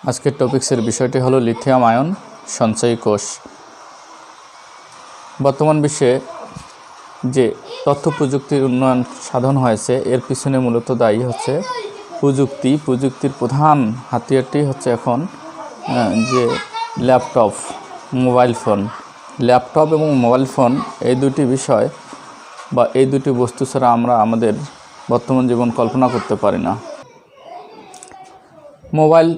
আজকের টপিক্সের বিষয়টি হলো লিথিয়াম আয়ন সঞ্চয়ী কোষ। বর্তমান বিশ্বে যে তথ্য প্রযুক্তির উন্নয়ন সাধন হয়েছে এর পিছনে মূলত দায়ী হচ্ছে প্রযুক্তির প্রধান হাতিয়ারটি হচ্ছে এখন যে ল্যাপটপ, মোবাইল ফোন। ল্যাপটপ এবং মোবাইল ফোন এই দুটি বিষয় বা এই দুটি বস্তু ছাড়া আমরা আমাদের বর্তমান জীবন কল্পনা করতে পারি না। মোবাইল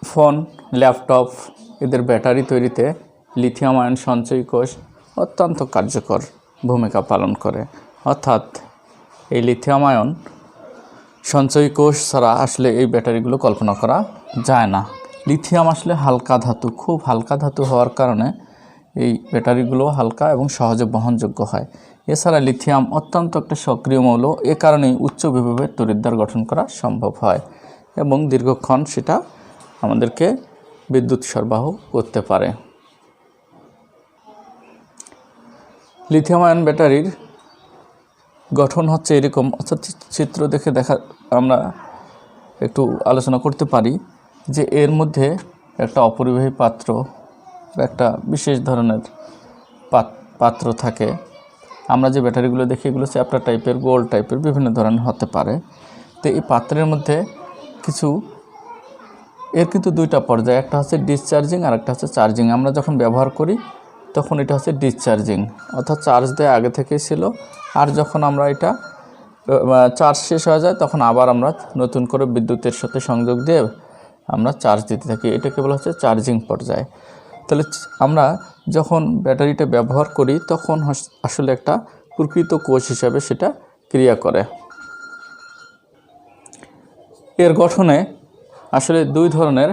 ফোন, ল্যাপটপ এদের ব্যাটারি তৈরিতে লিথিয়াম আয়ন সঞ্চয়ী কোষ অত্যন্ত কার্যকর ভূমিকা পালন করে। অর্থাৎ এই লিথিয়াম আয়ন সঞ্চয়ী কোষ ছাড়া আসলে এই ব্যাটারিগুলো কল্পনা করা যায় না। লিথিয়াম আসলে হালকা ধাতু, খুব হালকা ধাতু হওয়ার কারণে এই ব্যাটারিগুলো হালকা এবং সহজে বহনযোগ্য হয়। এছাড়া লিথিয়াম অত্যন্ত একটা সক্রিয় মৌল, এ কারণেই উচ্চ বিভবের তড়িৎদ্বার গঠন করা সম্ভব হয় এবং দীর্ঘক্ষণ সেটা আমাদেরকে বিদ্যুৎ সরবরাহ করতে পারে। লিথিয়াম আয়ন ব্যাটারির গঠন হচ্ছে এরকম, অর্থাৎ চিত্র দেখে আমরা একটু আলোচনা করতে পারি যে এর মধ্যে একটা অপরিবাহী পাত্র, একটা বিশেষ ধরনের পাত্র থাকে। আমরা যে ব্যাটারিগুলো দেখি এগুলো চ্যাপ্টার টাইপের, গোল টাইপের বিভিন্ন ধরনের হতে পারে। তো এই পাত্রের মধ্যে এর কিন্তু দুইটা পর্যায়, একটা হচ্ছে ডিসচার্জিং আর একটা হচ্ছে চার্জিং। আমরা যখন ব্যবহার করি তখন এটা হচ্ছে ডিসচার্জিং, অর্থাৎ চার্জ দেওয়া আগে থেকেই ছিল, আর যখন আমরা এটা চার্জ শেষ হয়ে যায় তখন আবার আমরা নতুন করে বিদ্যুতের সাথে সংযোগ দিয়ে আমরা চার্জ দিতে থাকি। এটা কেবল হচ্ছে চার্জিং পর্যায়ে। তাহলে আমরা যখন ব্যাটারিটা ব্যবহার করি তখন আসলে একটা প্রকৃত কোষ হিসাবে সেটা ক্রিয়া করে। এর গঠনে আসলে দুই ধরনের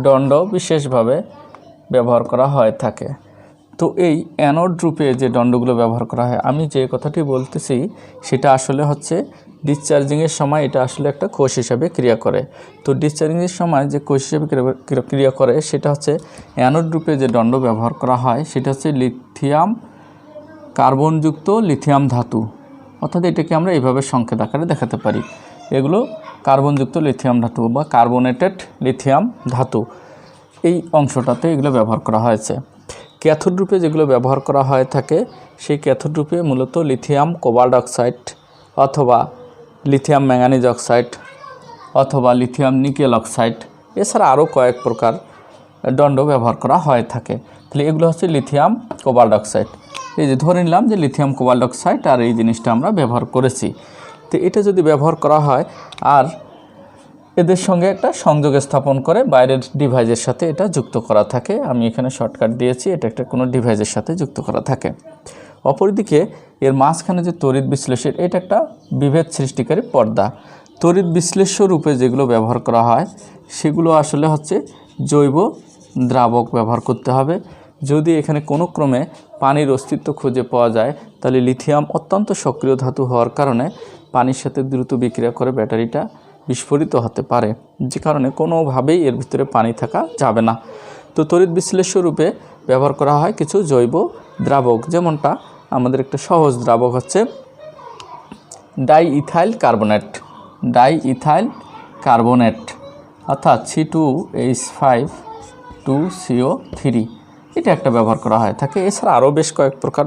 দণ্ড বিশেষভাবে ব্যবহার করা হয়ে থাকে। তো এই অ্যানোড রূপে যে দণ্ডগুলো ব্যবহার করা হয়, আমি যে কথাটি বলতেছি সেটা আসলে হচ্ছে ডিসচার্জিংয়ের সময় এটা আসলে একটা কোষ হিসাবে ক্রিয়া করে। তো ডিসচার্জিংয়ের সময় যে কোষ হিসাবে ক্রিয়া করে সেটা হচ্ছে অ্যানোড রূপে যে দণ্ড ব্যবহার করা হয় সেটা হচ্ছে লিথিয়াম কার্বনযুক্ত লিথিয়াম ধাতু। অর্থাৎ এটাকে আমরা এইভাবে সংকেত আকারে দেখাতে পারি। এগুলো কার্বনযুক্ত লিথিয়াম ধাতু বা কার্বনেটেড লিথিয়াম ধাতু, এই অংশটাতে এগুলো ব্যবহার করা হয়েছে। ক্যাথোড রূপে যেগুলো ব্যবহার করা হয়ে থাকে সেই ক্যাথোড রূপে মূলত লিথিয়াম কোবাল্ট অক্সাইড অথবা লিথিয়াম ম্যাঙ্গানিজ অক্সাইড অথবা লিথিয়াম নিকেল অক্সাইড, এছাড়া আরও কয়েক প্রকার দণ্ড ব্যবহার করা হয়ে থাকে। তাহলে এগুলো হচ্ছে লিথিয়াম কোবাল্ট অক্সাইড। এই যে ধরে নিলাম যে লিথিয়াম কোবাল্ট অক্সাইড আর এই জিনিসটা আমরা ব্যবহার করেছি। তো এটা যদি ব্যবহার করা হয় আর এদের সঙ্গে একটা সংযোগ স্থাপন করে বাইরের ডিভাইসের সাথে এটা যুক্ত করা থাকে। আমি এখানে শর্টকাট দিয়েছি, এটা একটা কোনো ডিভাইসের সাথে যুক্ত করা থাকে। অপরদিকে এর মাঝখানে যে তড়িৎ বিশ্লেষণ, এটা একটা বিভেদ সৃষ্টিকারী পর্দা। তড়িৎ বিশ্লেষ্য রূপে যেগুলো ব্যবহার করা হয় সেগুলো আসলে হচ্ছে জৈব দ্রাবক ব্যবহার করতে হবে। যদি এখানে কোনো ক্রমে পানির অস্তিত্ব খুঁজে পাওয়া যায় তাহলে লিথিয়াম অত্যন্ত সক্রিয় ধাতু হওয়ার কারণে পানির সাথে দ্রুত বিক্রিয়া করে ব্যাটারিটা বিস্ফোরিত হতে পারে, যে কারণে কোনোভাবেই এর ভিতরে পানি থাকা যাবে না। তো তড়িৎ বিশ্লেষ্য রূপে ব্যবহার করা হয় কিছু জৈব দ্রাবক, যেমনটা আমাদের একটা সহজ দ্রাবক হচ্ছে ডাইইথাইল কার্বনেট অর্থাৎ C2H5 2CO3, এটা একটা ব্যবহার করা হয় থাকে। এছাড়া আরও বেশ কয়েক প্রকার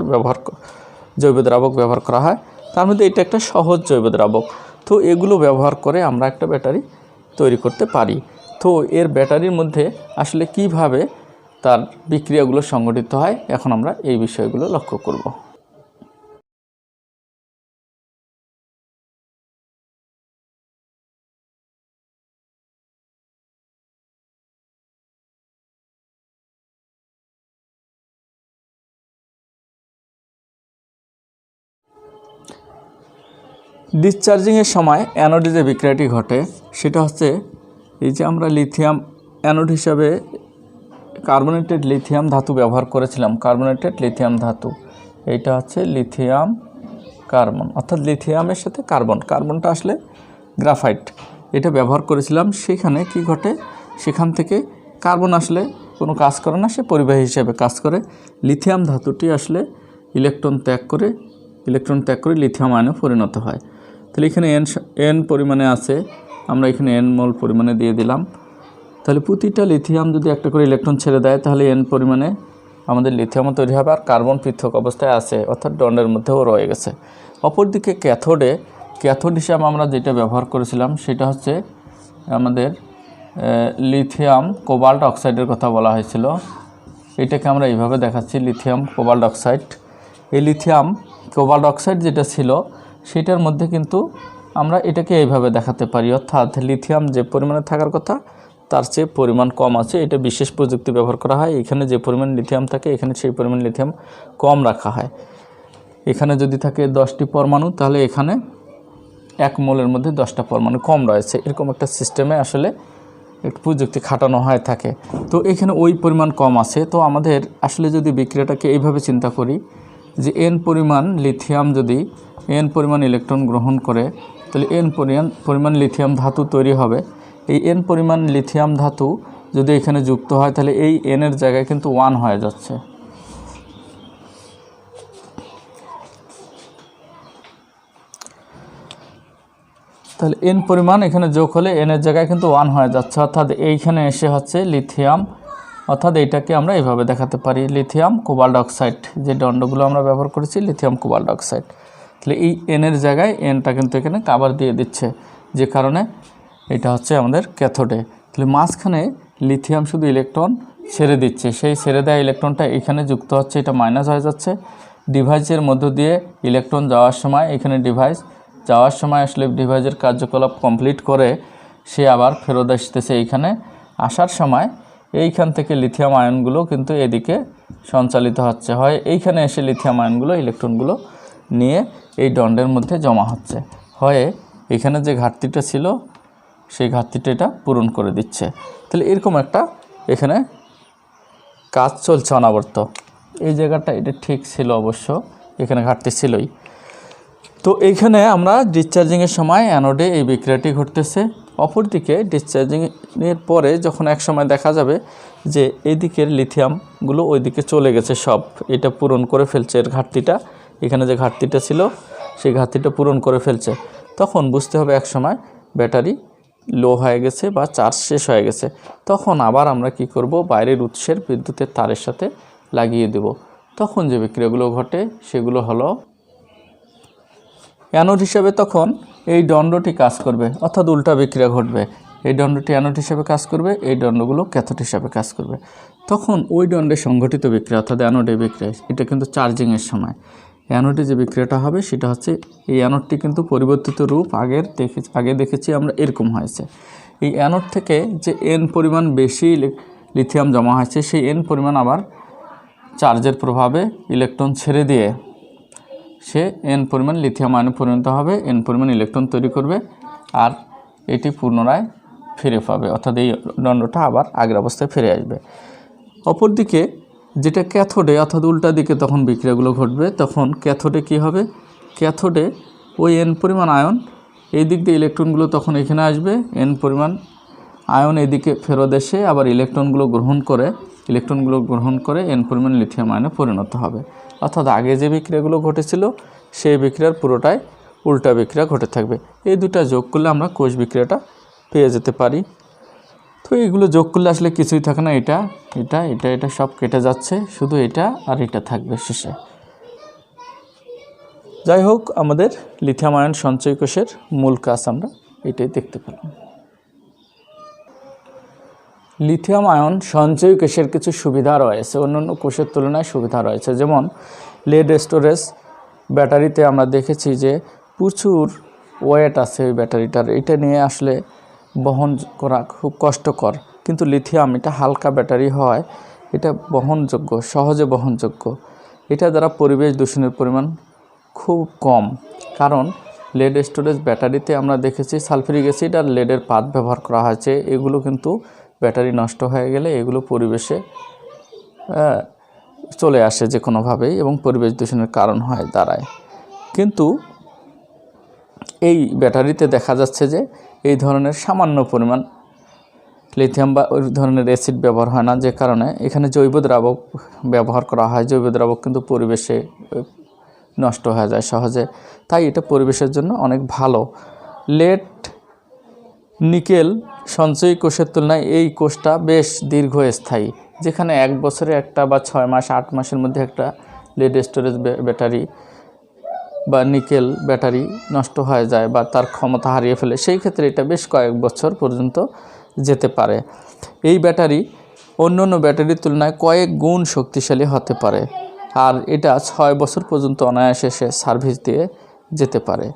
জৈব দ্রাবক ব্যবহার করা হয়, তার মধ্যে এটা একটা সহজ জৈব দ্রাবক। তো এগুলো ব্যবহার করে আমরা একটা ব্যাটারি তৈরি করতে পারি। তো এর ব্যাটারির মধ্যে আসলে কিভাবে তার বিক্রিয়াগুলো সংঘটিত হয় এখন আমরা এই বিষয়গুলো লক্ষ্য করব। ডিসচার্জিংয়ের সময় অ্যানোডে যে বিক্রিয়াটি ঘটে সেটা হচ্ছে এই যে আমরা লিথিয়াম অ্যানোড হিসাবে কার্বনেটেড লিথিয়াম ধাতু ব্যবহার করেছিলাম, কার্বনেটেড লিথিয়াম ধাতু, এইটা হচ্ছে লিথিয়াম কার্বন, অর্থাৎ লিথিয়ামের সাথে কার্বনটা আসলে গ্রাফাইট, এটা ব্যবহার করেছিলাম। সেখানে কি ঘটে, সেখান থেকে কার্বন আসলে কোনো কাজ করে না, সে পরিবাহী হিসেবে কাজ করে। লিথিয়াম ধাতুটি আসলে ইলেকট্রন ত্যাগ করে লিথিয়াম আয়নে পরিণত হয়। তাহলে এখানে এন পরিমাণে আছে, আমরা এখানে এন মোল পরিমাণে দিয়ে দিলাম। তাহলে প্রতিটা লিথিয়াম যদি একটা করে ইলেকট্রন ছেড়ে দেয় তাহলে n পরিমাণে আমাদের লিথিয়ামও তৈরি হবে, আর কার্বন পৃথক অবস্থায় আছে অর্থাৎ দণ্ডের মধ্যেও রয়ে গেছে। অপরদিকে ক্যাথোড হিসাবে আমরা যেটা ব্যবহার করেছিলাম সেটা হচ্ছে আমাদের লিথিয়াম কোবাল্ট অক্সাইডের কথা বলা হয়েছিল। এটাকে আমরা এইভাবে দেখাচ্ছি, লিথিয়াম কোবাল্ট অক্সাইড। এই লিথিয়াম কোবাল্ট অক্সাইড যেটা ছিল সেটার মধ্যে কিন্তু আমরা এটাকে এইভাবে দেখাতে পারি, অর্থাৎ লিথিয়াম যে পরিমাণে থাকার কথা তার চেয়ে পরিমাণ কম আছে। এটা বিশেষ প্রযুক্তি ব্যবহার করা হয়। এখানে যে পরিমাণ লিথিয়াম থাকে এখানে সেই পরিমাণ লিথিয়াম কম রাখা হয়। এখানে যদি থাকে 10টি পরমাণু তাহলে এখানে 1 মোলের মধ্যে 10টা পরমাণু কম রয়েছে। এরকম একটা সিস্টেমে আসলে একটু প্রযুক্তি খাটানো হয় থাকে। তো এখানে ওই পরিমাণ কম আছে। তো আমাদের আসলে যদি বিক্রিয়াটাকে এইভাবে চিন্তা করি যে n পরিমাণ লিথিয়াম যদি n পরিমাণ ইলেকট্রন গ্রহণ করে তাহলে n পরিমাণ লিথিয়াম ধাতু তৈরি হবে। এই n পরিমাণ লিথিয়াম ধাতু যদি এখানে যুক্ত হয় তাহলে এই n এর জায়গায় কিন্তু 1 হয়ে যাচ্ছে। তাহলে n পরিমাণ এখানে যোগ হলে n এর জায়গায় কিন্তু 1 হয়ে যাচ্ছে, অর্থাৎ এইখানে এসে হচ্ছে লিথিয়াম, অর্থাৎ এইটাকে আমরা এইভাবে দেখাতে পারি লিথিয়াম কোবাল্ট অক্সাইড। যে দণ্ডগুলো আমরা ব্যবহার করেছি লিথিয়াম কোবাল্ট অক্সাইড। তাহলে এই n এর জায়গায় nটা কিন্তু এখানে কাভার দিয়ে দিচ্ছে, যে কারণে এটা হচ্ছে আমাদের ক্যাথোডে। তাহলে মাঝখানে লিথিয়াম শুধু ইলেকট্রন ছেড়ে দিচ্ছে, সেই ছেড়ে দেওয়া ইলেকট্রনটা এখানে যুক্ত হচ্ছে, এটা মাইনাস হয়ে যাচ্ছে। ডিভাইসের মধ্য দিয়ে ইলেকট্রন যাওয়ার সময় এখানে যাওয়ার সময় আসলে ডিভাইসের কার্যকলাপ কমপ্লিট করে সে আবার ফেরত আসতেছে। এইখানে আসার সময় এইখান থেকে লিথিয়াম আয়নগুলো কিন্তু এদিকে সঞ্চালিত হচ্ছে, হয় এইখানে এসে লিথিয়াম আয়নগুলো ইলেকট্রনগুলো নিয়ে এই দণ্ডের মধ্যে জমা হচ্ছে, হয় এখানে যে ঘাটতিটা ছিল সেই ঘাটতিটা এটা পূরণ করে দিচ্ছে। তাহলে এরকম একটা এখানে কাজ চলছে অনাবর্ত। এই জায়গাটা এটা ঠিক ছিল, অবশ্য এখানে ঘাটতি ছিলই। তো এইখানে আমরা ডিসচার্জিংয়ের সময় অ্যানোডে এই বিক্রিয়াটি ঘটতেছে। অপরদিকে ডিসচার্জিংয়ের পরে যখন এক সময় দেখা যাবে যে এইদিকের লিথিয়ামগুলো ওইদিকে চলে গেছে সব, এটা পূরণ করে ফেলছে, এর ঘাটতিটা এখানে যে ঘাটতিটা ছিল সেই ঘাটতিটা পূরণ করে ফেলছে, তখন বুঝতে হবে এক সময় ব্যাটারি লো হয়ে গেছে বা চার্জ শেষ হয়ে গেছে। তখন আবার আমরা কি করব, বাইরের উৎসের বিদ্যুতের তারের সাথে লাগিয়ে দেব। তখন যে বিক্রিয়াগুলো ঘটে সেগুলো হলো অ্যানোড হিসাবে তখন এই দণ্ডটি কাজ করবে, অর্থাৎ উল্টা বিক্রিয়া ঘটবে। এই দণ্ডটি অ্যানোড হিসাবে কাজ করবে, এই দণ্ডগুলো ক্যাথোড হিসাবে কাজ করবে। তখন ওই দণ্ডে সংঘটিত বিক্রিয়া অর্থাৎ অ্যানোডে বিক্রিয়া, এটা কিন্তু চার্জিংয়ের সময়। অ্যানোডে যে বিক্রিয়াটা হবে সেটা হচ্ছে এই অ্যানোডটি কিন্তু পরিবর্তিত রূপ আগে দেখেছি আমরা এরকম হয়েছে। এই অ্যানোড থেকে যে n পরিমাণ বেশি লিথিয়াম জমা হয়েছে সেই n পরিমাণ আবার চার্জের প্রভাবে ইলেকট্রন ছেড়ে দিয়ে সে n পরিমাণ লিথিয়াম আয়নে পরিণত হবে, n পরিমাণ ইলেকট্রন তৈরি করবে, আর এটি পুনরায় ফিরে পাবে, অর্থাৎ এই দণ্ডটা আবার আগের অবস্থায় ফিরে আসবে। অপরদিকে যেটা ক্যাথোডে অর্থাৎ উল্টা দিকে তখন বিক্রিয়াগুলো ঘটবে, তখন ক্যাথোডে কি হবে, ক্যাথোডে ওই n পরিমাণ আয়ন এই দিক দিয়ে ইলেকট্রনগুলো তখন এখানে আসবে, n পরিমাণ আয়ন এদিকে ফেরত এসে আবার ইলেকট্রনগুলো গ্রহণ করে n পরিমাণ লিথিয়াম আয়নে পরিণত হবে। অর্থাৎ আগে যে বিক্রিয়াগুলো ঘটেছিল সেই বিক্রিয়ার পুরোটাই উল্টা বিক্রিয়া ঘটে থাকবে। এই দুটা যোগ করলে আমরা কোষ বিক্রিয়াটা পেয়ে যেতে পারি। তো এগুলো যোগ করলে আসলে কিছুই থাকে না, এটা এটা এটা এটা সব কেটে যাচ্ছে, শুধু এটা আর এটা থাকবে শেষে। যাই হোক, আমাদের লিথিয়াম আয়ন সঞ্চয় কোষের মূল কাজ আমরা এটাই দেখতে পেলাম। লিথিয়াম আয়ন সঞ্চয় কোষের কিছু সুবিধা রয়েছে, অন্যান্য কোষের তুলনায় সুবিধা রয়েছে। যেমন লেড স্টোরেজ ব্যাটারিতে আমরা দেখেছি যে প্রচুর ওয়েট আছে ওই ব্যাটারিটার, এটা নিয়ে আসলে বহন করা খুব কষ্টকর, কিন্তু লিথিয়াম এটা হালকা ব্যাটারি হয়, এটা বহনযোগ্য, সহজে বহনযোগ্য। এটা দ্বারা পরিবেশ দূষণের পরিমাণ খুব কম, কারণ লেড স্টোরেজ ব্যাটারিতে আমরা দেখেছি সালফিউরিক অ্যাসিড আর লেডের পাত ব্যবহার করা হয়েছে। এগুলো কিন্তু ব্যাটারি নষ্ট হয়ে গেলে এগুলো পরিবেশে চলে আসে যে কোনোভাবেই এবং পরিবেশ দূষণের কারণ হয় দাঁড়ায়। কিন্তু এই ব্যাটারিতে দেখা যাচ্ছে যে এই ধরনের সামান্য পরিমাণ লিথিয়াম বা ওই ধরনের অ্যাসিড ব্যবহার হয় না, যে কারণে এখানে জৈব দ্রাবক ব্যবহার করা হয়। জৈব দ্রাবক কিন্তু পরিবেশে নষ্ট হয়ে যায় সহজে, তাই এটা পরিবেশের জন্য অনেক ভালো। লেড নিকেল সঞ্চয়ী কোষের তুলনায় এই কোষটা বেশ দীর্ঘস্থায়ী, যেখানে 1 বছরে একটা বা 6 মাস 8 মাসের মধ্যে একটা লেড স্টোরেজ ব্যাটারি বা নিকেল ব্যাটারি নষ্ট হয়ে যায় বা তার ক্ষমতা হারিয়ে ফেলে, সেই ক্ষেত্রে এটা বেশ কয়েক বছর পর্যন্ত যেতে পারে। এই ব্যাটারি অন্যান্য ব্যাটারির তুলনায় কয়েক গুণ শক্তিশালী হতে পারে, আর এটা 6 বছর পর্যন্ত অনায়াসে সার্ভিস দিয়ে যেতে পারে।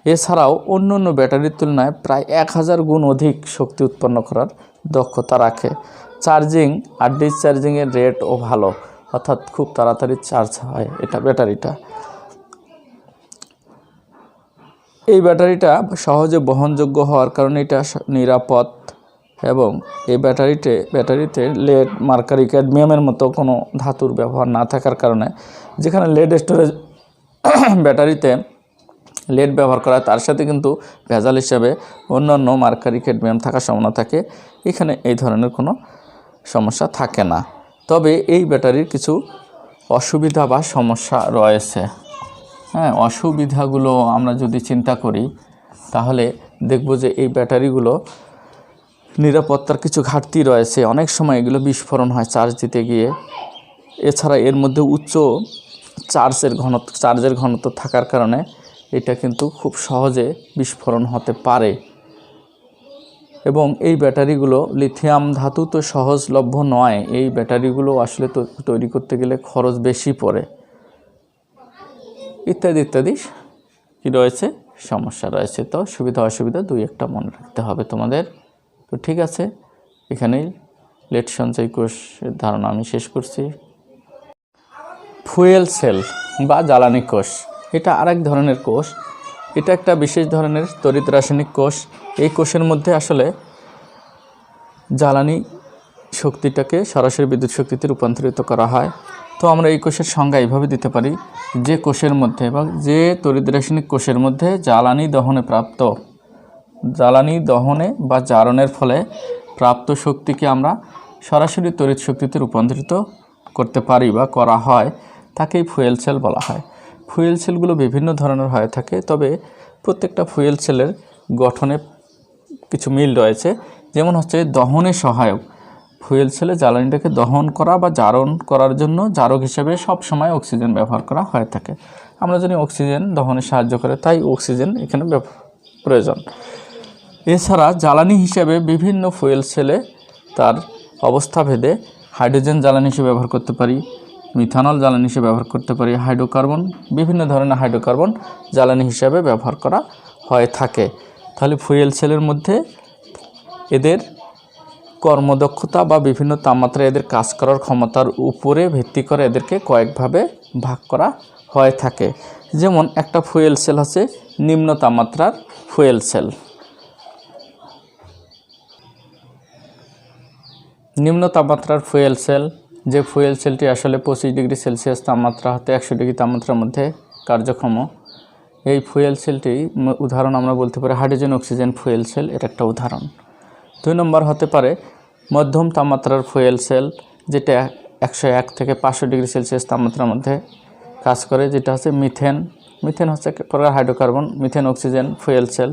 এছাড়াও অন্যান্য ব্যাটারির তুলনায় প্রায় 1000 গুণ অধিক শক্তি উৎপন্ন করার দক্ষতা রাখে। চার্জিং আর ডিসচার্জিংয়ের রেটও ভালো, অর্থাৎ খুব তাড়াতাড়ি চার্জ হয় এটা ব্যাটারিটা। এই ব্যাটারিটা সহজে বহনযোগ্য হওয়ার কারণে এটা নিরাপদ, এবং এই ব্যাটারিতে লেড, মার্কারি, ক্যাডমিয়ামের মতো কোনো ধাতুর ব্যবহার না থাকার কারণে, যেখানে লেড স্টোরেজ ব্যাটারিতে লেড ব্যবহার করা হয় তার সাথে কিন্তু ভেজাল হিসাবে অন্যান্য মার্কারি, ক্যাডমিয়াম থাকার সম্ভাবনা থাকে, এখানে এই ধরনের কোনো সমস্যা থাকে না। তবে এই ব্যাটারির কিছু অসুবিধা বা সমস্যা রয়েছে। অসুবিধাগুলো আমরা যদি চিন্তা করি তাহলে দেখব যে এই ব্যাটারিগুলো নিরাপত্তার কিছু ঘাটতি রয়েছে। অনেক সময় এগুলো বিস্ফোরণ হয় চার্জ দিতে গিয়ে। এছাড়া এর মধ্যে উচ্চ চার্জের ঘনত্ব থাকার কারণে এটা কিন্তু খুব সহজে বিস্ফোরণ হতে পারে। এবং এই ব্যাটারিগুলো লিথিয়াম ধাতু তো সহজলভ্য নয়, এই ব্যাটারিগুলো আসলে তৈরি করতে গেলে খরচ বেশি পড়ে, ইত্যাদি ইত্যাদি কি রয়েছে, সমস্যা রয়েছে। তো সুবিধা অসুবিধা 2-1টা মনে রাখতে হবে তোমাদের। তো ঠিক আছে, এখানেই লেড সঞ্চয় কোষের ধারণা আমি শেষ করছি। ফুয়েল সেল বা জ্বালানি কোষ, এটা আরেক ধরনের কোষ। এটা একটা বিশেষ ধরনের তড়িৎ রাসায়নিক কোষ। এই কোষের মধ্যে আসলে জ্বালানি শক্তিটাকে সরাসরি বিদ্যুৎ শক্তিতে রূপান্তরিত করা হয়। তো আমরা এই কোষের সংজ্ঞা এইভাবে দিতে পারি, যে কোষের মধ্যে বা যে তড়িৎ রাসায়নিক কোষের মধ্যে জ্বালানি দহনে বা জারণের ফলে প্রাপ্ত শক্তিকে আমরা সরাসরি তড়িৎ শক্তিতে রূপান্তরিত করতে পারি বা করা হয়, তাকেই ফুয়েল সেল বলা হয়। ফুয়েল সেলগুলো বিভিন্ন ধরনের হয়ে থাকে, তবে প্রত্যেকটা ফুয়েল সেলের গঠনে কিছু মিল রয়েছে। যেমন হচ্ছে দহনে সহায়ক। ফুয়েল সেলে জ্বালানিটাকে দহন করা বা জারণ করার জন্য জারক হিসেবে সব সময় অক্সিজেন ব্যবহার করা হয়ে থাকে। আমরা জানি অক্সিজেন দহনে সাহায্য করে, তাই অক্সিজেন এখানে প্রয়োজন। এছাড়া জ্বালানি হিসেবে বিভিন্ন ফুয়েল সেলে তার অবস্থা ভেদে হাইড্রোজেন জ্বালানি হিসেবে ব্যবহার করতে পারি, মিথানল জ্বালানি হিসেবে ব্যবহার করতে পারি, হাইড্রোকার্বন, বিভিন্ন ধরনের হাইড্রোকার্বন জ্বালানি হিসেবে ব্যবহার করা হয়ে থাকে। তাহলে ফুয়েল সেলের মধ্যে এদের কর্মদক্ষতা বা বিভিন্ন তাপমাত্রায় এদের কাজ করার ক্ষমতার উপরে ভিত্তি করে এদেরকে কয়েকভাবে ভাগ করা হয়ে থাকে। যেমন একটা ফুয়েল সেল হচ্ছে নিম্ন তাপমাত্রার ফুয়েল সেল। নিম্ন তাপমাত্রার ফুয়েল সেল, যে ফুয়েল সেলটি আসলে 25 ডিগ্রি সেলসিয়াস তাপমাত্রা হতে 100 ডিগ্রি তাপমাত্রার মধ্যে কার্যক্ষম। এই ফুয়েল সেলটি উদাহরণ আমরা বলতে পারি হাইড্রোজেন অক্সিজেন ফুয়েল সেল, এর একটা উদাহরণ। 2 নম্বর হতে পারে মধ্যম তাপমাত্রার ফুয়েল সেল, যেটা 101 থেকে 500 ডিগ্রি সেলসিয়াস তাপমাত্রার মধ্যে কাজ করে, যেটা হচ্ছে মিথেন হচ্ছে এক প্রকার hydrocarbon, methane oxygen fuel cell.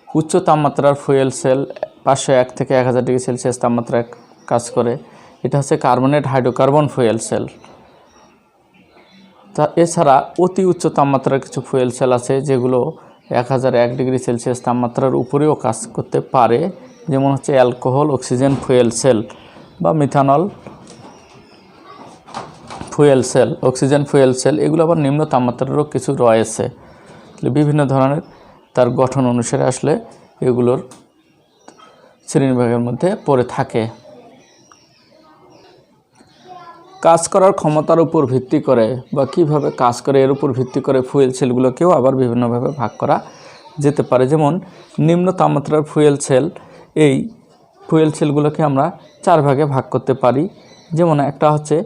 উচ্চ তাপমাত্রার ফুয়েল সেল 501 থেকে 1000 ডিগ্রি সেলসিয়াস তাপমাত্রায় কাজ করে, এটা হচ্ছে কার্বনেট হাইড্রোকার্বন ফুয়েল সেল। তা এছাড়া অতি উচ্চ তাপমাত্রার কিছু ফুয়েল সেল আছে যেগুলো 1001 ডিগ্রি সেলসিয়াস তাপমাত্রার উপরেও কাজ করতে পারে, যেমন হচ্ছে অ্যালকোহল অক্সিজেন ফুয়েল সেল বা methanol fuel cell, oxygen fuel cell. এগুলো আবার নিম্ন তাপমাত্রারও কিছু রয়েছে। বিভিন্ন ধরনের তার গঠন অনুসারে আসলে এগুলোর শ্রেণীবিভাগের মধ্যে পড়ে থাকে। কাজ করার ক্ষমতার উপর ভিত্তি করে বা কিভাবে কাজ করে এর উপর ভিত্তি করে ফুয়েল সেলগুলোকেও আবার বিভিন্নভাবে ভাগ করা যেতে পারে। যেমন নিম্ন তাপমাত্রার ফুয়েল সেল, এই ফুয়েল সেলগুলোকে আমরা 4 ভাগে ভাগ করতে পারি। যেমন একটা হচ্ছে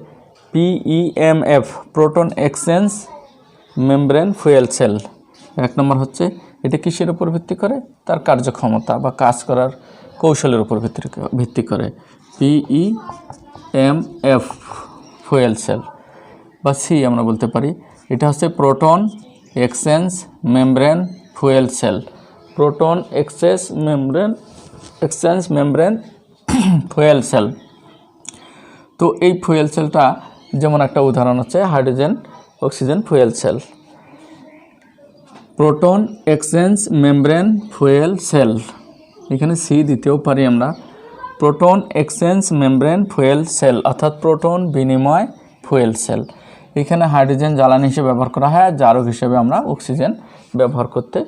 PEMF proton exchange membrane fuel cell. 1 নম্বর হচ্ছে এটা কিসের উপর ভিত্তি করে, তার কার্যক্ষমতা বা কাজ করার কৌশলের উপর ভিত্তি করে PEMF ফুয়েল সেল। বা সি আমরা বলতে পারি, এটা হচ্ছে proton exchange membrane fuel cell. Proton exchange membrane fuel cell. তো এই ফুয়েল সেলটা যেমন একটা উদাহরণ হচ্ছে hydrogen oxygen fuel cell. Proton exchange membrane fuel cell, এখানে সি দিতেও পারি আমরা। Proton exchange membrane fuel cell অর্থাৎ প্রোটন বিনিময় ফুয়েল সেল। এখানে হাইড্রোজেন জ্বালানি হিসেবে ব্যবহার করা হয়, আর জারক হিসেবে আমরা অক্সিজেন ব্যবহার করতে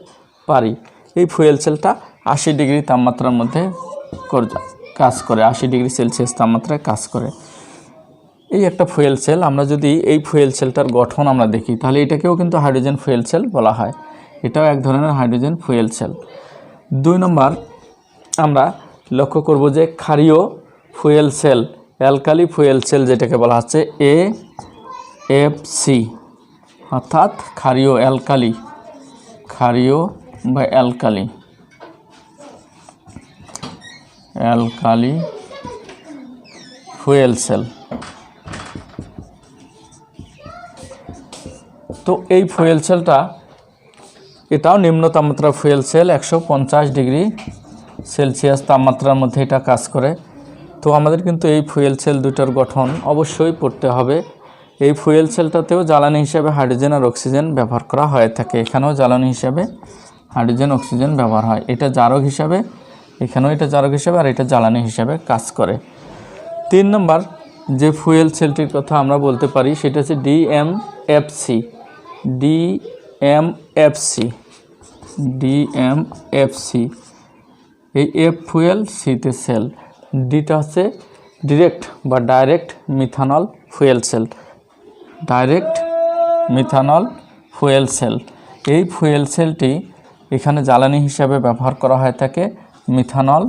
পারি। এই ফুয়েল সেলটা 80 ডিগ্রি তাপমাত্রার মধ্যে কাজ করে, 80 ডিগ্রি সেলসিয়াস তাপমাত্রায় কাজ করে। এই একটা ফুয়েল সেল। আমরা যদি এই ফুয়েল সেলটার গঠন আমরা দেখি তাহলে এটাকেও কিন্তু হাইড্রোজেন ফুয়েল সেল বলা হয়, এটাও এক ধরনের হাইড্রোজেন ফুয়েল সেল। 2 নম্বর আমরা লক্ষ্য করব যে ক্ষারীয় fuel cell, alkali fuel cell যেটাকে বলা হচ্ছে AFC অর্থাৎ ক্ষারীয় বা অ্যালকালি ফুয়েল সেল। তো এই ফুয়েল সেলটা এটাও নিম্ন তাপমাত্রা ফুয়েল সেল, 150 ডিগ্রি সেলসিয়াস তাপমাত্রার মধ্যে এটা কাজ করে। তো আমাদের কিন্তু এই ফুয়েল সেল দুটার গঠন অবশ্যই পড়তে হবে। এই ফুয়েল সেলটাতেও জ্বালানি হিসেবে হাইড্রোজেন আর অক্সিজেন ব্যবহার করা হয়ে থাকে, এখানেও জ্বালানি হিসেবে হাইড্রোজেন অক্সিজেন ব্যবহার হয়। এটা জারক হিসাবে, এখানেও এটা জারক হিসাবে, আর এটা জ্বালানি হিসাবে কাজ করে। 3 নম্বর যে ফুয়েল সেলটির কথা আমরা বলতে পারি সেটা হচ্ছে ডিএমএফসি। এই এফ ফুয়েল, সিতে সেল, ডিটা হচ্ছে ডিরেক্ট বা ডাইরেক্ট মিথানল ফুয়েল সেল, এই ফুয়েল সেলটি এখানে জ্বালানি হিসাবে ব্যবহার করা হয়ে থাকে মিথানল,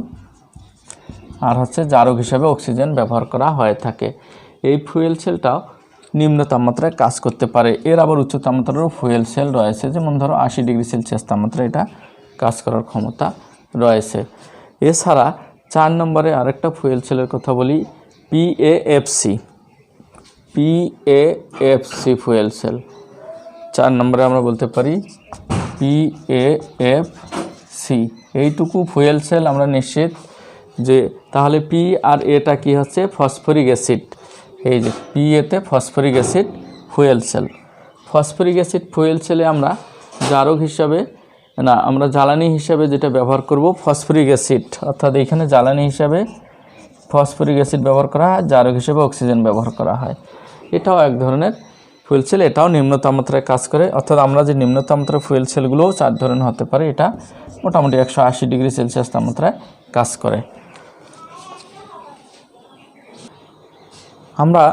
আর হচ্ছে জারক হিসাবে অক্সিজেন ব্যবহার করা হয়ে থাকে। এই ফুয়েল সেলটাও নিম্ন তাপমাত্রায় কাজ করতে পারে। এর আবার উচ্চ তাপমাত্রারও ফুয়েল সেল রয়েছে, যেমন ধরো 80 ডিগ্রি সেলসিয়াস তাপমাত্রায় এটা কাজ করার ক্ষমতা রয়েছে। এছাড়া 4 নম্বরে আরেকটা ফুয়েল সেলের কথা বলি, পিএএফসি ফুয়েল সেল। 4 নম্বরে আমরা বলতে পারি পিএএফসি। এইটুকু ফুয়েল সেল আমরা নিশ্চিত যে তাহলে পি আর এটা কি হচ্ছে ফসফরিক অ্যাসিড। এই যে পি এতে phosphoric acid fuel cell. Phosphoric acid fuel সেলে আমরা জারক হিসাবে না, আমরা জ্বালানি হিসাবে যেটা ব্যবহার করব ফসফরিক অ্যাসিড, অর্থাৎ এখানে জ্বালানি হিসাবে ফসফরিক অ্যাসিড ব্যবহার করা হয়, জারক হিসেবে অক্সিজেন ব্যবহার করা হয়। এটাও এক ধরনের ফুয়েল সেল, এটাও নিম্ন তাপমাত্রায় কাজ করে। অর্থাৎ আমরা যে নিম্ন তাপমাত্রার ফুয়েল সেলগুলোও 4 ধরনের হতে পারে, এটা মোটামুটি 180 ডিগ্রি সেলসিয়াস তাপমাত্রায় কাজ করে। আমরা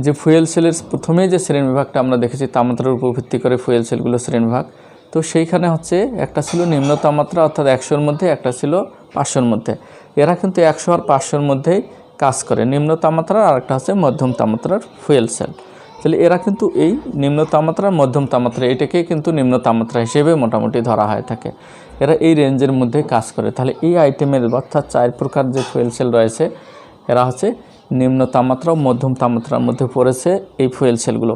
যে ফুয়েল সেলের প্রথমেই যে শ্রেণীবিভাগটা আমরা দেখেছি তাপমাত্রার উপর ভিত্তি করে ফুয়েল সেলগুলো শ্রেণীবিভাগ, তো সেইখানে হচ্ছে একটা ছিল নিম্ন তাপমাত্রা অর্থাৎ 100-র মধ্যে, একটা ছিল 500-র মধ্যে। এরা কিন্তু 100 আর 500-র মধ্যেই কাজ করে, নিম্ন তাপমাত্রার, আর একটা হচ্ছে মধ্যম তাপমাত্রার ফুয়েল সেল। তাহলে এরা কিন্তু এই নিম্ন তাপমাত্রা মধ্যম তাপমাত্রা এটাকেই কিন্তু নিম্ন তাপমাত্রা হিসেবে মোটামুটি ধরা হয়ে থাকে। এরা এই রেঞ্জের মধ্যে কাজ করে। তাহলে এই আইটেমের অর্থাৎ 4 প্রকার যে ফুয়েল সেল রয়েছে এরা হচ্ছে নিম্ন তাপমাত্রা ও মধ্যম তাপমাত্রার মধ্যে পড়েছে এই ফুয়েল সেলগুলো।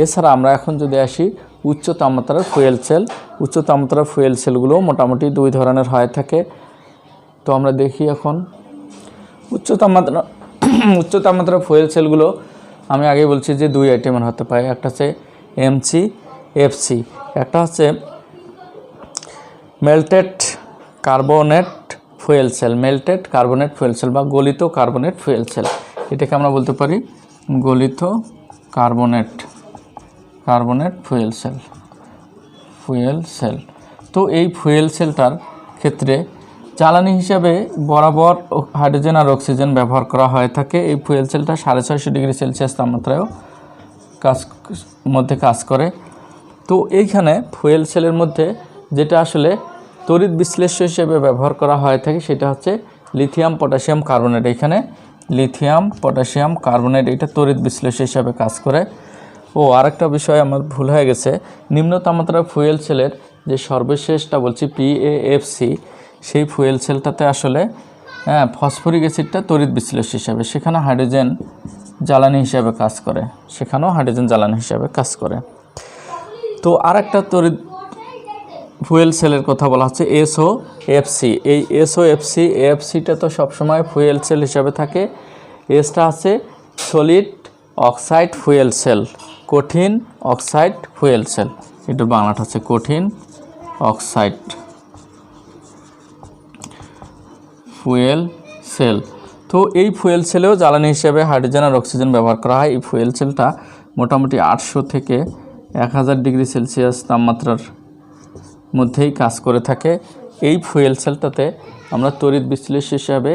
এছাড়া আমরা এখন যদি আসি উচ্চ তাপমাত্রার ফুয়েল সেল, উচ্চ তাপমাত্রার ফুয়েল সেলগুলো মোটামুটি 2 ধরনের হয়ে থাকে। তো আমরা দেখি এখন উচ্চ তাপমাত্রা ফুয়েল সেলগুলো আমি আগে বলছি যে 2 আইটেমের হতে পারে, একটা হচ্ছে এমসিএফসি, একটা হচ্ছে মেল্টেড কার্বনেট ফুয়েল সেল বা গলিত কার্বনেট ফুয়েল সেল। এটাকে আমরা বলতে পারি গলিত কার্বনেট ফুয়েল সেল। তো এই ফুয়েল সেলটার ক্ষেত্রে জ্বালানি হিসাবে বরাবর হাইড্রোজেন আর অক্সিজেন ব্যবহার করা হয়ে থাকে। এই ফুয়েল সেলটা 650 ডিগ্রি সেলসিয়াস তাপমাত্রায়ও কাজ করে। তো এইখানে ফুয়েল সেলের মধ্যে যেটা আসলে তড়িৎ বিশ্লেষ্য হিসেবে ব্যবহার করা হয়ে থাকে সেটা হচ্ছে লিথিয়াম পটাশিয়াম কার্বনেট। এখানে লিথিয়াম পটাশিয়াম কার্বনেট এটা তড়িৎ বিশ্লেষ্য হিসাবে কাজ করে। আরেকটা বিষয় আমার ভুল হয়ে গেছে, নিম্ন তাপমাত্রার ফুয়েল সেলের যে সর্বশেষটা বলছি পিএএফসি, সেই ফুয়েল সেলটাতে আসলে ফসফরিক অ্যাসিডটা তড়িৎ বিশ্লেষ্য হিসাবে, সেখানে হাইড্রোজেন জ্বালানি হিসাবে কাজ করে। তো আরেকটা তড়িৎ ফুয়েল সেলের কথা বলা হচ্ছে এসওএফসি। এই এসওএফসিটা তো সবসময় ফুয়েল সেল হিসাবে থাকে। এসটা আছে সলিড অক্সাইড ফুয়েল সেল, কঠিন অক্সাইড ফুয়েল সেল। এটার বাংলাটা হচ্ছে কঠিন অক্সাইড ফুয়েল সেল। তো এই ফুয়েল সেলেও জ্বালানি হিসেবে হাইড্রোজেন আর অক্সিজেন ব্যবহার করা হয়। এই ফুয়েল সেলটা মোটামুটি 800 থেকে 1000 ডিগ্রি সেলসিয়াস তাপমাত্রার মধ্যেই কাজ করে থাকে। এই ফুয়েল সেলটাতে আমরা তড়িৎ বিশ্লেষক হিসাবে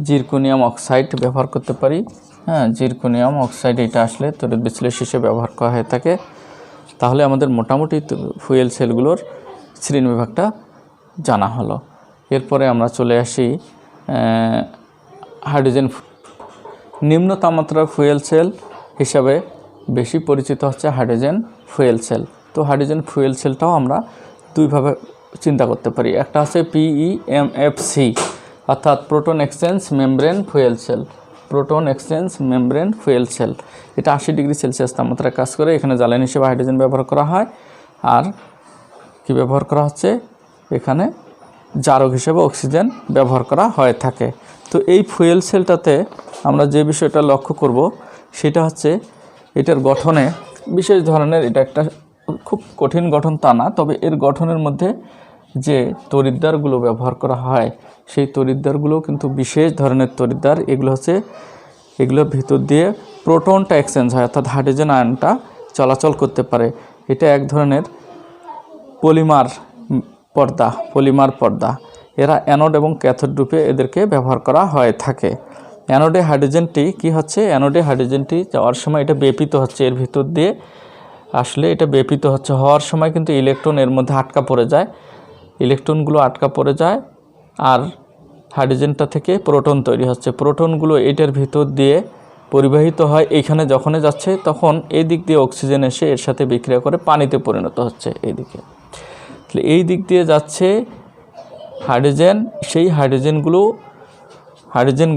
জিরকোনিয়াম অক্সাইড ব্যবহার করতে পারি। হ্যাঁ, জিরকোনিয়াম অক্সাইড এটা আসলে তড়িৎ বিশ্লেষক হিসেবে ব্যবহার করা হয়ে থাকে। তাহলে আমাদের মোটামুটি ফুয়েল সেলগুলোর শ্রেণীবিভাগটা জানা হলো। এরপরে আমরা চলে আসি হাইড্রোজেন। নিম্ন তাপমাত্রার ফুয়েল সেল হিসাবে বেশি পরিচিত হচ্ছে হাইড্রোজেন ফুয়েল সেল। তো হাইড্রোজেন ফুয়েল সেলটাও আমরা দুইভাবে চিন্তা করতে পারি। একটা আছে PEMFC অর্থাৎ proton exchange membrane fuel cell. Proton exchange membrane fuel cell এটা 80 ডিগ্রি সেলসিয়াস তাপমাত্রায় কাজ করে। এখানে জ্বালানি হিসেবে হাইড্রোজেন ব্যবহার করা হয়। আর কি ব্যবহার করা হচ্ছে, এখানে জারক হিসেবে অক্সিজেন ব্যবহার করা হয়ে থাকে। তো এই ফুয়েল সেলটাতে আমরা যে বিষয়টা লক্ষ্য করব সেটা হচ্ছে এটার গঠনে বিশেষ ধরনের, এটা একটা খুব কঠিন গঠন তা না, তবে এর গঠনের মধ্যে যে তড়িৎদ্বারগুলো ব্যবহার করা হয় সেই তড়িৎদ্বারগুলো কিন্তু বিশেষ ধরনের তড়িৎদ্বার। এগুলো হচ্ছে এগুলোর ভিতর দিয়ে প্রোটনটা এক্সচেঞ্জ হয়, অর্থাৎ হাইড্রোজেন আয়নটা চলাচল করতে পারে। এটা এক ধরনের পলিমার পর্দা। এরা অ্যানোড এবং ক্যাথোড রূপে এদেরকে ব্যবহার করা হয়ে থাকে। অ্যানোডে হাইড্রোজেনটি কি হচ্ছে, অ্যানোডে হাইড্রোজেনটি যাওয়ার সময় এটা বেপিত হচ্ছে এর ভিতর দিয়ে। আসলে এটা বেপিত হওয়ার সময় কিন্তু ইলেকট্রন এর মধ্যে আটকা পড়ে যায়, ইলেকট্রনগুলো আটকা পড়ে যায়। আর হাইড্রোজেনটা থেকে প্রোটন তৈরি হচ্ছে। প্রোটনগুলো এটার ভিতর দিয়ে পরিবাহিত হয়। এইখানে যখনই যাচ্ছে তখন এই দিক দিয়ে অক্সিজেন এসে এর সাথে বিক্রিয়া করে পানিতে পরিণত হচ্ছে এইদিকে। তাহলে এই দিক দিয়ে যাচ্ছে হাইড্রোজেন, সেই হাইড্রোজেন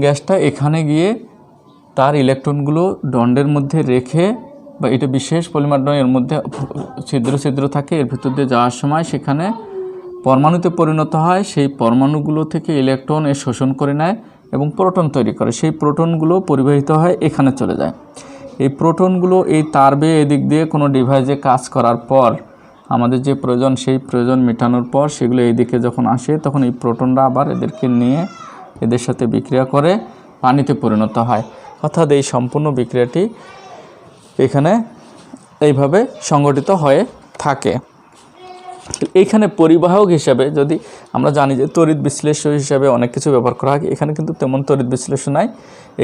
গ্যাসটা এখানে গিয়ে তার ইলেকট্রনগুলো দণ্ডের মধ্যে রেখে, বা এটা বিশেষ পলিমার দণ্ড, এর মধ্যে ছিদ্র থাকে, এর ভিতর দিয়ে যাওয়ার সময় সেখানে পরমাণুতে পরিণত হয়। সেই পরমাণুগুলো থেকে ইলেকট্রন এ শোষণ করে নেয় এবং প্রোটন তৈরি করে। সেই প্রোটনগুলো পরিবাহিত হয় এখানে চলে যায়। এই প্রোটনগুলো এই তার বেয়ে এদিক দিয়ে কোনো ডিভাইসে কাজ করার পর আমাদের যে প্রয়োজন সেই প্রয়োজন মেটানোর পর সেগুলো এইদিকে যখন আসে তখন এই প্রোটনরা আবার এদেরকে নিয়ে এদের সাথে বিক্রিয়া করে পানিতে পরিণত হয়। অর্থাৎ এই সম্পূর্ণ বিক্রিয়াটি এখানে এইভাবে সংগঠিত হয়ে থাকে। এইখানে পরিবাহক হিসাবে যদি আমরা জানি যে তড়িৎ বিশ্লেষক হিসাবে অনেক কিছু ব্যবহার করা হয়, এখানে কিন্তু তেমন তড়িৎ বিশ্লেষণ নাই।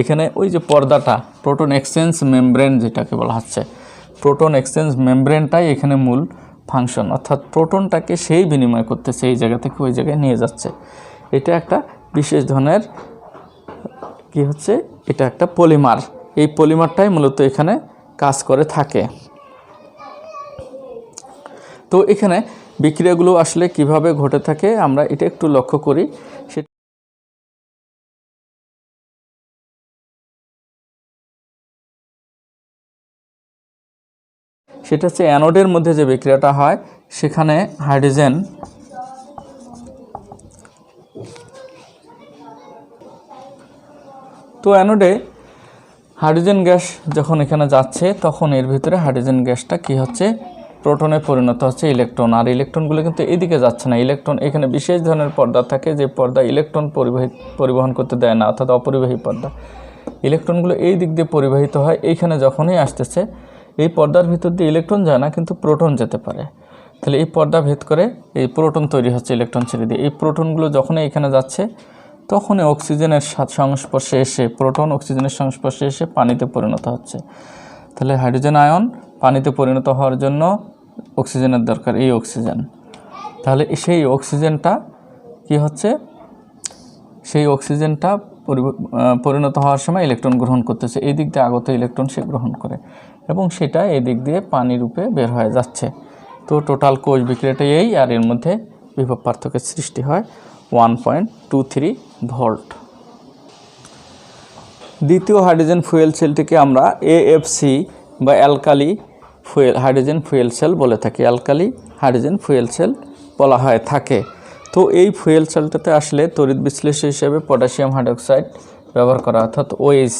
এখানে ওই যে পর্দাটা প্রোটন এক্সচেঞ্জ মেমব্রেন যেটাকে বলা হচ্ছে, প্রোটন এক্সচেঞ্জ মেমব্রেনটাই এখানে মূল ফাংশন। অর্থাৎ প্রোটনটাকে সেই বিনিময় করতেছে, এই জায়গা থেকে ওই জায়গায় নিয়ে যাচ্ছে। এটা একটা বিশেষ ধরনের কি হচ্ছে, এটা একটা পলিমার। এই পলিমারটাই মূলত এখানে কাজ করে থাকে। তো এখানে বিক্রিয়াগুলো আসলে কিভাবে ঘটে থাকে আমরা এটা একটু লক্ষ্য করি। সেটা হচ্ছে অ্যানোডের মধ্যে যে বিক্রিয়াটা হয় সেখানে হাইড্রোজেন তো অ্যানোডে হাইড্রোজেন গ্যাস যখন এখানে যাচ্ছে তখন এর ভিতরে হাইড্রোজেন গ্যাসটা কি হচ্ছে, প্রোটনে পরিণত হচ্ছে ইলেকট্রন। আর ইলেকট্রনগুলো কিন্তু এদিকে যাচ্ছে না, ইলেকট্রন এখানে বিশেষ ধরনের পর্দা থাকে যে পর্দা ইলেকট্রন পরিবহন করতে দেয় না, অর্থাৎ অপরিবাহী পর্দা। ইলেকট্রনগুলো এই দিক দিয়ে পরিবাহিত হয়। এইখানে যখনই আসতেছে এই পর্দার ভিতর দিয়ে ইলেকট্রন যায় না কিন্তু প্রোটন যেতে পারে। তাহলে এই পর্দা ভেদ করে এই প্রোটন তৈরি হচ্ছে ইলেকট্রন ছেড়ে দিয়ে। এই প্রোটনগুলো যখনই এখানে যাচ্ছে তখনই অক্সিজেনের সংস্পর্শে এসে প্রোটন অক্সিজেনের সংস্পর্শে এসে পানিতে পরিণত হচ্ছে। তাহলে হাইড্রোজেন আয়ন পানিতে পরিণত হওয়ার জন্য অক্সিজেনের দরকার, এই অক্সিজেন। তাহলে সেই অক্সিজেনটা কি হচ্ছে, সেই অক্সিজেনটা পরিণত হওয়ার সময় ইলেকট্রন গ্রহণ করতেছে, এই দিক দিয়ে আগত ইলেকট্রন সে গ্রহণ করে এবং সেটা এই দিক দিয়ে পানি রূপে বের হয়ে যাচ্ছে। তো টোটাল কোষ বিক্রিয়াটা এই, আর এর মধ্যে বিভব পার্থক্যের সৃষ্টি হয় 1.23 ভোল্ট। দ্বিতীয় হাইড্রোজেন ফুয়েল সেলটিকে আমরা AFC বা অ্যালকালি হাইড্রোজেন ফুয়েল সেল বলে থাকি। অ্যালকালি হাইড্রোজেন ফুয়েল সেল বলা হয় থাকে। তো এই ফুয়েল সেলটাতে আসলে তড়িৎ বিশ্লেষ্য হিসেবে পটাশিয়াম হাইড্রোক্সাইড ব্যবহার করা, অর্থাৎ OH।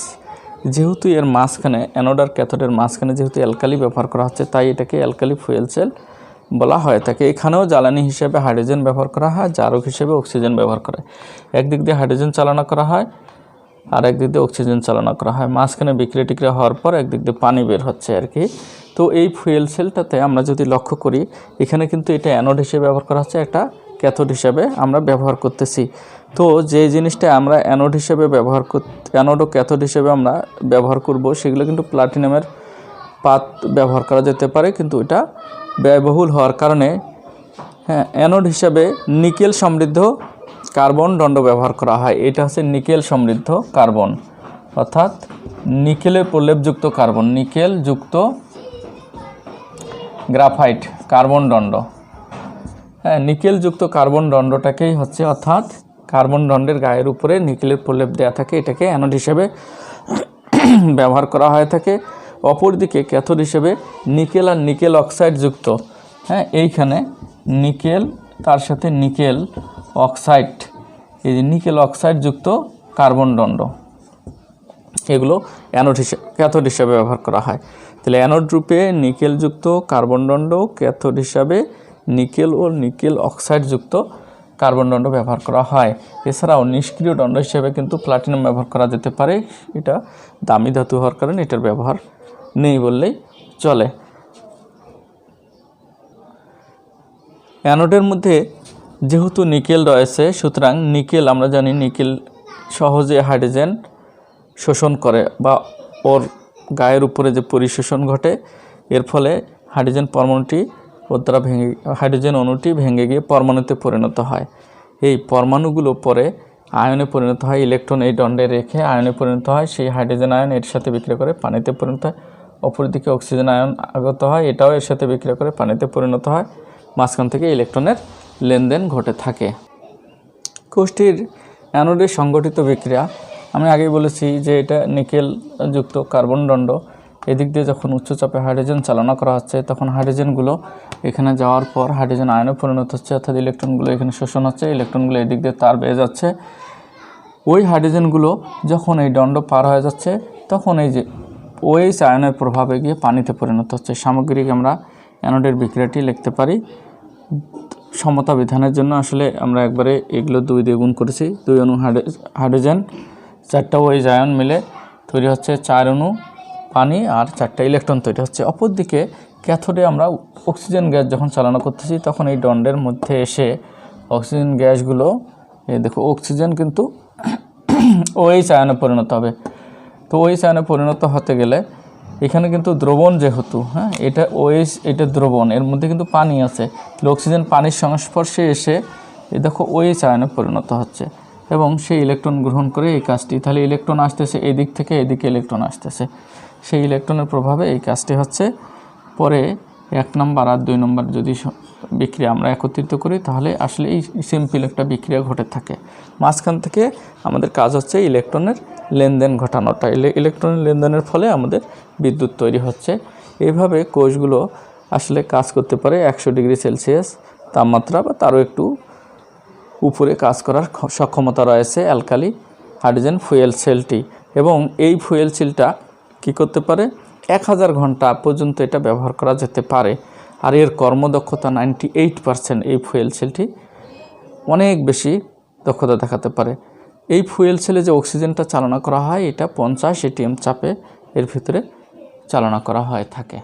যেহেতু এর মাঝখানে অ্যানোড আর ক্যাথোডের মাঝখানে যেহেতু অ্যালকালি ব্যবহার করা হচ্ছে, তাই এটাকে অ্যালকালি ফুয়েল সেল বলা হয় থাকে। এখানেও জ্বালানি হিসেবে হাইড্রোজেন ব্যবহার করা হয়, জারক হিসেবে অক্সিজেন ব্যবহার করা হয়। একদিক দিয়ে হাইড্রোজেন চালনা করা হয় আর একদিক দিয়ে অক্সিজেন চালনা করা হয়। মাঝখানে বিক্রিয়া টিক্রিয়া হওয়ার পর একদিক দিয়ে পানি বের হচ্ছে আর কি। তো এই ফুয়েল সেলটাতে আমরা যদি লক্ষ্য করি, এখানে কিন্তু এটা অ্যানোড হিসেবে ব্যবহার করা হচ্ছে, একটা ক্যাথোড হিসেবে আমরা ব্যবহার করতেছি। তো যে জিনিসটা আমরা অ্যানোড হিসেবে অ্যানোড ও ক্যাথোড হিসেবে আমরা ব্যবহার করব, সেগুলো কিন্তু প্লাটিনামের পাত ব্যবহার করা যেতে পারে, কিন্তু এটা ব্যয়বহুল হওয়ার কারণে অ্যানোড হিসাবে নিকেল সমৃদ্ধ কার্বন দণ্ড ব্যবহার করা হয়। এটা হচ্ছে নিকেল সমৃদ্ধ কার্বন, অর্থাৎ নিকেলের প্রলেপযুক্ত কার্বন, নিকেল যুক্ত গ্রাফাইট কার্বন দণ্ড। নিকেল যুক্ত কার্বন দণ্ডটাকেই হচ্ছে, অর্থাৎ কার্বন দণ্ডের গায়ের উপরে নিকেলের প্রলেপ দেওয়া থাকে, এটাকে অ্যানোড হিসেবে ব্যবহার করা হয়ে থাকে। অপরদিকে ক্যাথোড হিসেবে নিকেল আর নিকেল অক্সাইড যুক্ত, এইখানে নিকেল তার সাথে নিকেল অক্সাইড, এই যে নিকেল অক্সাইড যুক্ত কার্বন দণ্ড, এগুলো অ্যানোড হিসেবে ক্যাথোড হিসেবে ব্যবহার করা হয়। তাহলে অ্যানোড রূপে নিকেল যুক্ত কার্বন দণ্ড, ক্যাথোড হিসাবে নিকেল ও নিকেল অক্সাইড যুক্ত কার্বন দণ্ড ব্যবহার করা হয়। এছাড়াও নিষ্ক্রিয় দণ্ড হিসেবে কিন্তু প্লাটিনাম ব্যবহার করা যেতে পারে। এটা দামি ধাতু হওয়ার কারণে এটার ব্যবহার নেই বললেই চলে। অ্যানোডের মধ্যে যেহেতু নিকেল রয়েছে, সুতরাং নিকেল আমরা জানি নিকেল সহজে হাইড্রোজেন শোষণ করে, বা ওর গায়ের উপরে যে পরিশোষণ ঘটে, এর ফলে হাইড্রোজেন পরমাণুটি ওর দ্বারা হাইড্রোজেন অণুটি ভেঙে গিয়ে পরমাণুতে পরিণত হয়। এই পরমাণুগুলো পরে আয়নে পরিণত হয়, ইলেকট্রন এই দণ্ডে রেখে আয়নে পরিণত হয়, সেই হাইড্রোজেন আয়ন এর সাথে বিক্রিয়া করে পানিতে পরিণত হয়। অপরদিকে অক্সিজেন আয়ন আগত হয়, এটাও এর সাথে বিক্রিয়া করে পানিতে পরিণত হয়। মাঝখান থেকে ইলেকট্রনের লেনদেন ঘটে থাকে। কোষটির অ্যানোডের সংগঠিত বিক্রিয়া আমি আগেই বলেছি যে এটা নিকেল যুক্ত কার্বন দণ্ড, এদিক দিয়ে যখন উচ্চচাপে হাইড্রোজেন চালনা করা হচ্ছে, তখন হাইড্রোজেনগুলো এখানে যাওয়ার পর হাইড্রোজেন আয়নে পরিণত হচ্ছে, অর্থাৎ ইলেকট্রনগুলো এখানে শোষণ হচ্ছে, ইলেকট্রনগুলো এদিক দিয়ে তার বেয়ে যাচ্ছে। ওই হাইড্রোজেনগুলো যখন এই দণ্ড পার হয়ে যাচ্ছে, তখন এই যে OH আয়নের প্রভাবে গিয়ে পানিতে পরিণত হচ্ছে। সামগ্রিক আমরা অ্যানোডের বিক্রিয়াটি লিখতে পারি। সমতা বিধানের জন্য আসলে আমরা একবারে এগুলো 2 দিয়ে গুণ করেছি। 2 অণু হাইড্রোজেন, 4টা OH আয়ন মিলে তৈরি হচ্ছে 4 অণু পানি আর 4টা ইলেকট্রন তৈরি হচ্ছে। অপরদিকে ক্যাথোডে আমরা অক্সিজেন গ্যাস যখন চালনা করতেছি, তখন এই দণ্ডের মধ্যে এসে অক্সিজেন গ্যাসগুলো, দেখো অক্সিজেন কিন্তু OH আয়নে পরিণত হবে। তো OH আয়নে পরিণত হতে গেলে এখানে কিন্তু দ্রবণ যেহেতু, এটা OH, এটা দ্রবণ, এর মধ্যে কিন্তু পানি আছে। অক্সিজেন পানির সংস্পর্শে এসে দেখো OH আয়নে পরিণত হচ্ছে এবং সেই ইলেকট্রন গ্রহণ করে এই কাজটি, তাহলে ইলেকট্রন আসতেছে এই দিক থেকে, এদিকে ইলেকট্রন আসতেছে, সেই ইলেকট্রনের প্রভাবে এই কাজটি হচ্ছে। পরে 1 নম্বর আর 2 নম্বর যদি বিক্রিয়া আমরা একত্রিত করি, তাহলে আসলে এই সিম্পল একটা বিক্রিয়া ঘটে থাকে। মাঝখান থেকে আমাদের কাজ হচ্ছে ইলেকট্রনের লেনদেন ঘটানোটা। ইলেকট্রনের লেনদেনের ফলে আমাদের বিদ্যুৎ তৈরি হচ্ছে। এইভাবে কোষগুলো আসলে কাজ করতে পারে 100 ডিগ্রি সেলসিয়াস তাপমাত্রা বা তারও একটু উপরে কাজ করার সক্ষমতা রয়েছে অ্যালকালি হাইড্রোজেন ফুয়েল সেলটি। এবং এই ফুয়েল সেলটা কী করতে পারে, 1000 ঘন্টা পর্যন্ত এটা ব্যবহার করা যেতে পারে। আর এর কর্মদক্ষতা 98%। এই ফুয়েল সেলটি অনেক বেশি দক্ষতা দেখাতে পারে। এই ফুয়েল সেলে যে অক্সিজেনটা চালনা করা হয়, এটা 50 ATM চাপে এর ভিতরে চালনা করা হয় থাকে।